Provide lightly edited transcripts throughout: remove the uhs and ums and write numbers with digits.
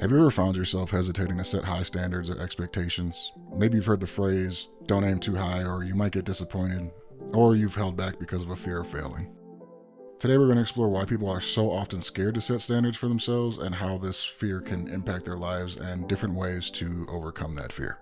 Have you ever found yourself hesitating to set high standards or expectations? Maybe you've heard the phrase, don't aim too high, or you might get disappointed, or you've held back because of a fear of failing. Today we're going to explore why people are so often scared to set standards for themselves and how this fear can impact their lives and different ways to overcome that fear.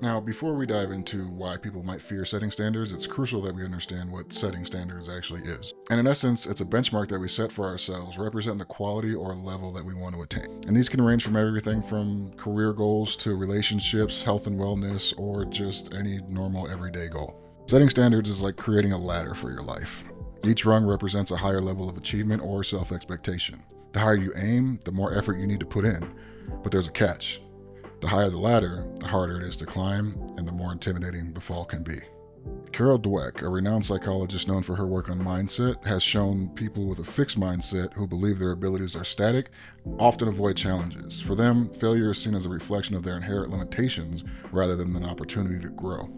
Now, before we dive into why people might fear setting standards, it's crucial that we understand what setting standards actually is. And in essence, it's a benchmark that we set for ourselves, representing the quality or level that we want to attain. And these can range from everything from career goals to relationships, health and wellness, or just any normal everyday goal. Setting standards is like creating a ladder for your life. Each rung represents a higher level of achievement or self-expectation. The higher you aim, the more effort you need to put in. But there's a catch. The higher the ladder, the harder it is to climb, and the more intimidating the fall can be. Carol Dweck, a renowned psychologist known for her work on mindset, has shown people with a fixed mindset who believe their abilities are static often avoid challenges. For them, failure is seen as a reflection of their inherent limitations rather than an opportunity to grow.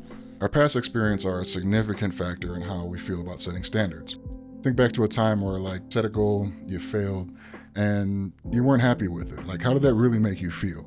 Our past experience are a significant factor in how we feel about setting standards. Think back to a time where set a goal, you failed, and you weren't happy with it. How did that really make you feel?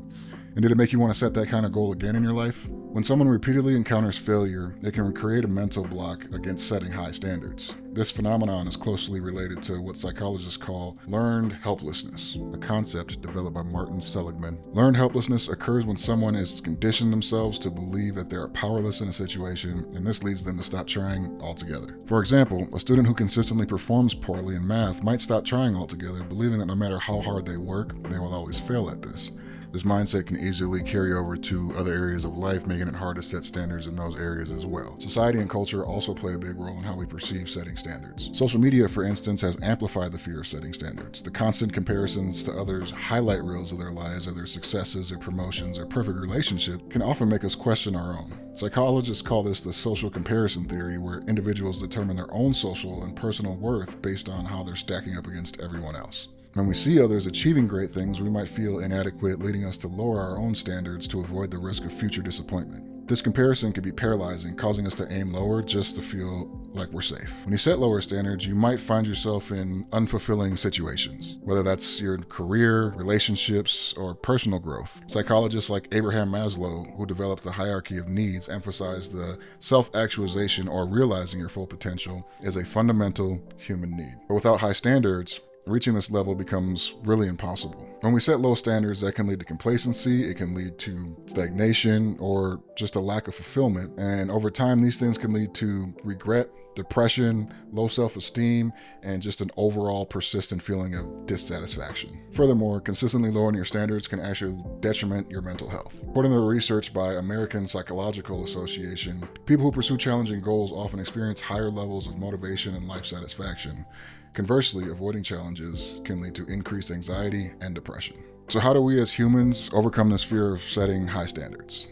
And did it make you want to set that kind of goal again in your life? When someone repeatedly encounters failure, it can create a mental block against setting high standards. This phenomenon is closely related to what psychologists call learned helplessness, a concept developed by Martin Seligman. Learned helplessness occurs when someone has conditioned themselves to believe that they are powerless in a situation, and this leads them to stop trying altogether. For example, a student who consistently performs poorly in math might stop trying altogether, believing that no matter how hard they work, they will always fail at this. This mindset can easily carry over to other areas of life, making it hard to set standards in those areas as well. Society and culture also play a big role in how we perceive setting standards. Social media, for instance, has amplified the fear of setting standards. The constant comparisons to others' highlight reels of their lives, or their successes or promotions or perfect relationship, can often make us question our own. Psychologists call this the social comparison theory, where individuals determine their own social and personal worth based on how they're stacking up against everyone else. When we see others achieving great things, we might feel inadequate, leading us to lower our own standards to avoid the risk of future disappointment. This comparison can be paralyzing, causing us to aim lower just to feel like we're safe. When you set lower standards, you might find yourself in unfulfilling situations, whether that's your career, relationships, or personal growth. Psychologists like Abraham Maslow, who developed the hierarchy of needs, emphasize the self-actualization or realizing your full potential is a fundamental human need. But without high standards, reaching this level becomes really impossible. When we set low standards, that can lead to complacency, it can lead to stagnation, or just a lack of fulfillment. And over time, these things can lead to regret, depression, low self-esteem, and just an overall persistent feeling of dissatisfaction. Furthermore, consistently lowering your standards can actually detriment your mental health. According to research by American Psychological Association, people who pursue challenging goals often experience higher levels of motivation and life satisfaction. Conversely, avoiding challenges can lead to increased anxiety and depression. So how do we as humans overcome this fear of setting high standards?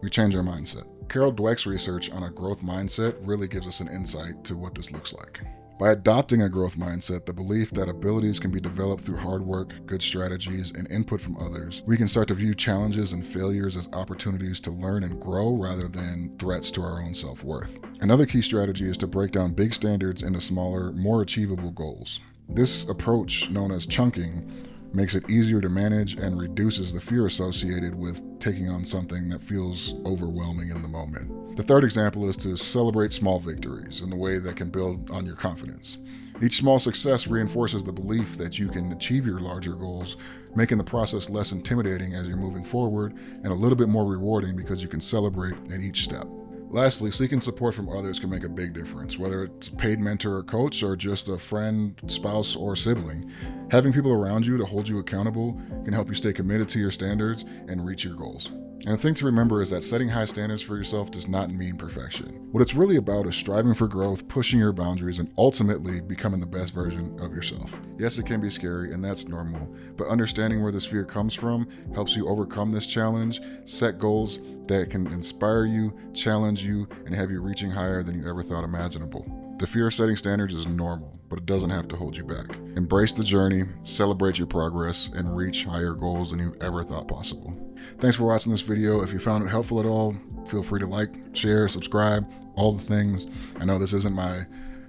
We change our mindset. Carol Dweck's research on a growth mindset really gives us an insight to what this looks like. By adopting a growth mindset, the belief that abilities can be developed through hard work, good strategies, and input from others, we can start to view challenges and failures as opportunities to learn and grow rather than threats to our own self-worth. Another key strategy is to break down big standards into smaller, more achievable goals. This approach, known as chunking, makes it easier to manage and reduces the fear associated with taking on something that feels overwhelming in the moment. The third example is to celebrate small victories in a way that can build on your confidence. Each small success reinforces the belief that you can achieve your larger goals, making the process less intimidating as you're moving forward and a little bit more rewarding because you can celebrate at each step. Lastly, seeking support from others can make a big difference, whether it's a paid mentor or coach or just a friend, spouse, or sibling. Having people around you to hold you accountable can help you stay committed to your standards and reach your goals. And the thing to remember is that setting high standards for yourself does not mean perfection. What it's really about is striving for growth, pushing your boundaries, and ultimately becoming the best version of yourself. Yes, it can be scary, and that's normal, but understanding where this fear comes from helps you overcome this challenge, set goals that can inspire you, challenge you, and have you reaching higher than you ever thought imaginable. The fear of setting standards is normal, but it doesn't have to hold you back. Embrace the journey, celebrate your progress, and reach higher goals than you ever thought possible. Thanks for watching this video. If you found it helpful at all, feel free to like, share, subscribe, all the things. I know this isn't my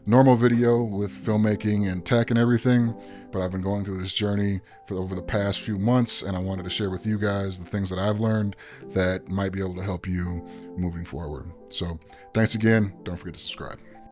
normal video with filmmaking and tech and everything, but I've been going through this journey for over the past few months, and I wanted to share with you guys the things that I've learned that might be able to help you moving forward. So thanks again. Don't forget to subscribe.